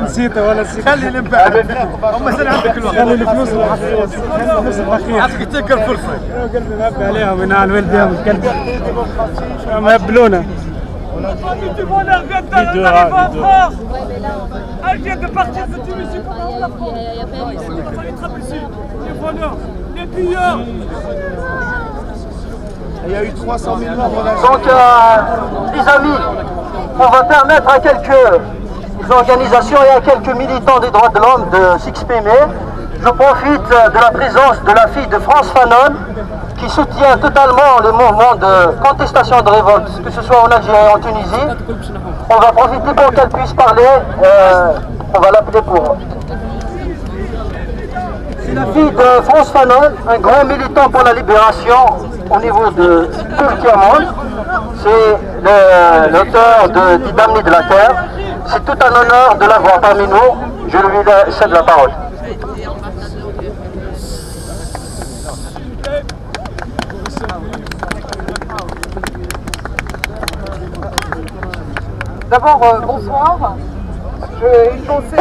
نسيته ولا نسيت خلي الانباع هم زين عندك الوقت خلي الفلوس الفلوس الاخيره عطيك تلك الفرصه قلبي نبي عليهم من على ولدهم الكلب ما يبلونا du bonheur vient d'arriver en France. Elle vient de partir de Tunisie pour la France. Il fallait attraper ici. Les voleurs, les pilleurs. Il y a eu 300 000 morts. Donc, les amis, on va permettre à quelques organisations et à quelques militants des droits de l'homme de s'exprimer. Je profite de la présence de la fille de Frantz Fanon qui soutient totalement le mouvement de contestation de révolte, que ce soit en Algérie et en Tunisie. On va profiter pour qu'elle puisse parler, on va l'appeler pour... C'est la fille de Frantz Fanon, un grand militant pour la libération au niveau de tout le tiers-monde. C'est l'auteur de Damnés de la Terre. C'est tout un honneur de l'avoir parmi nous. Je lui cède la parole. D'abord, bonsoir. Je vais penser...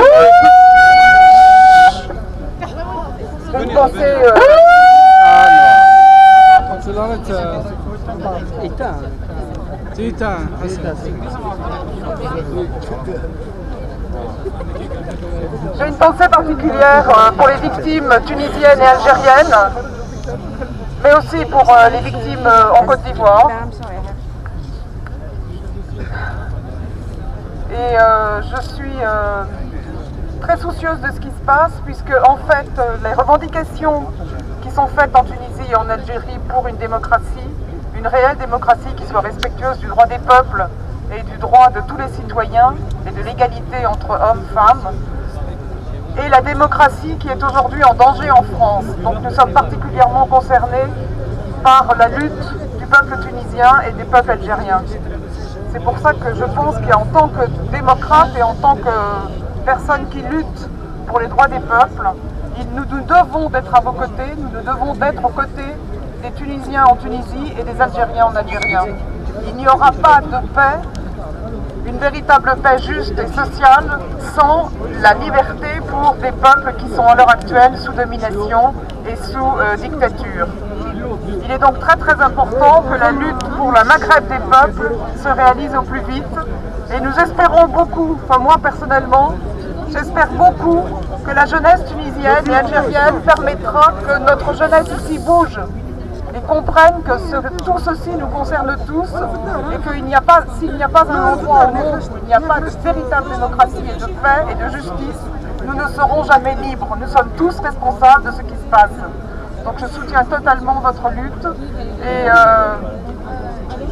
J'ai une pensée particulière pour les victimes tunisiennes et algériennes, mais aussi pour les victimes en Côte d'Ivoire. Et je suis très soucieuse de ce qui se passe, puisque en fait les revendications qui sont faites en Tunisie et en Algérie pour une démocratie, une réelle démocratie qui soit respectueuse du droit des peuples et du droit de tous les citoyens et de l'égalité entre hommes et femmes, et la démocratie qui est aujourd'hui en danger en France. Donc nous sommes particulièrement concernés par la lutte du peuple tunisien et des peuples algériens. C'est pour ça que je pense qu'en tant que démocrate et en tant que personne qui lutte pour les droits des peuples, nous devons d'être à vos côtés, nous devons d'être aux côtés des Tunisiens en Tunisie et des Algériens en Algérie. Il n'y aura pas de paix, une véritable paix juste et sociale, sans la liberté pour des peuples qui sont à l'heure actuelle sous domination et sous dictature. Il est donc très très important que la lutte pour le Maghreb des peuples se réalise au plus vite, et nous espérons beaucoup, enfin moi personnellement, j'espère beaucoup que la jeunesse tunisienne et algérienne permettra que notre jeunesse ici bouge et comprenne que tout ceci nous concerne tous, et qu'il n'y a pas, s'il n'y a pas un endroit au monde où il n'y a pas de véritable démocratie et de paix et de justice, nous ne serons jamais libres. Nous sommes tous responsables de ce qui se passe. Donc je soutiens totalement votre lutte, et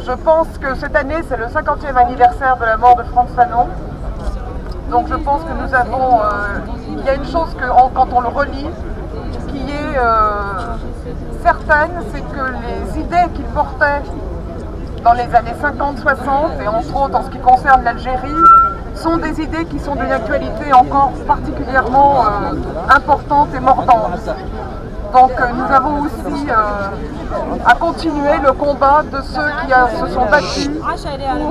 je pense que cette année c'est le 50e anniversaire de la mort de Frantz Fanon. Donc je pense que nous avons, il y a une chose que quand on le relit, qui est certaine, c'est que les idées qu'il portait dans les années 50-60, et entre autres en ce qui concerne l'Algérie, sont des idées qui sont d'une actualité encore particulièrement importante et mordante. Donc nous avons aussi à continuer le combat de ceux qui se sont battus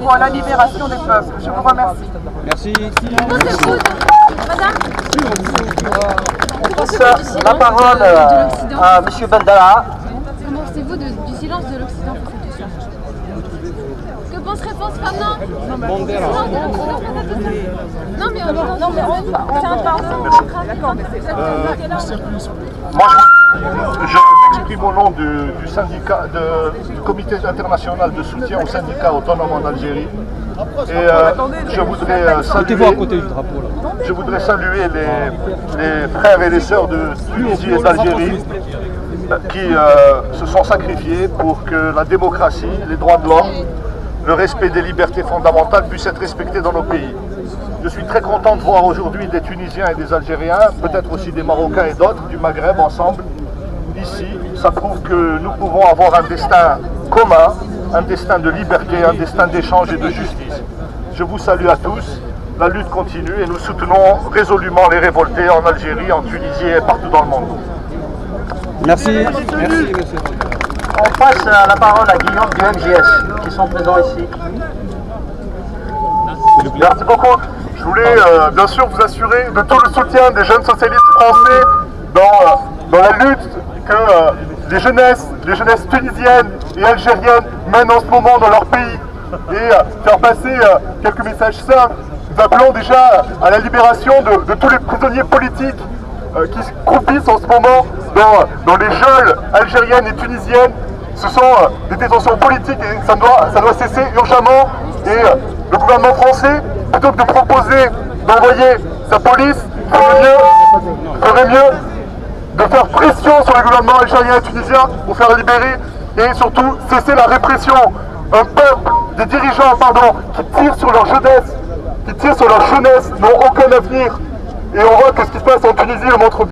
pour la libération des peuples. Je vous remercie. Merci. On passe la parole à M. Bendala. Comment pensez-vous du silence de l'Occident face à tout ça? Que penserait Frantz Fanon? Non mais c'est un pardon. Moi, je m'exprime au nom du syndicat, du comité international de soutien aux syndicats autonomes en Algérie. Et je voudrais saluer les frères et les sœurs de Tunisie et d'Algérie qui se sont sacrifiés pour que la démocratie, les droits de l'homme, le respect des libertés fondamentales puissent être respectés dans nos pays. Je suis très content de voir aujourd'hui des Tunisiens et des Algériens, peut-être aussi des Marocains et d'autres, du Maghreb ensemble, ici. Ça prouve que nous pouvons avoir un destin commun, un destin de liberté, un destin d'échange et de justice. Je vous salue à tous, la lutte continue et nous soutenons résolument les révoltés en Algérie, en Tunisie et partout dans le monde. Merci. Merci, monsieur. On passe la parole à Guillaume du MJS, qui sont présents ici. Merci beaucoup. Je voulais bien sûr vous assurer de tout le soutien des jeunes socialistes français dans la lutte que les jeunesses tunisiennes et algériennes mènent en ce moment dans leur pays. Et faire passer quelques messages simples. Nous appelons déjà à la libération de tous les prisonniers politiques qui se croupissent en ce moment dans les geôles algériennes et tunisiennes. Ce sont des détentions politiques et ça doit cesser urgemment. Et le gouvernement français, plutôt que de proposer d'envoyer sa police, ferait mieux de faire pression sur les gouvernements algériens et tunisiens pour faire libérer et surtout cesser la répression. Un peuple, des dirigeants, qui tirent sur leur jeunesse, n'ont aucun avenir. Et on voit que ce qui se passe en Tunisie le montre bien.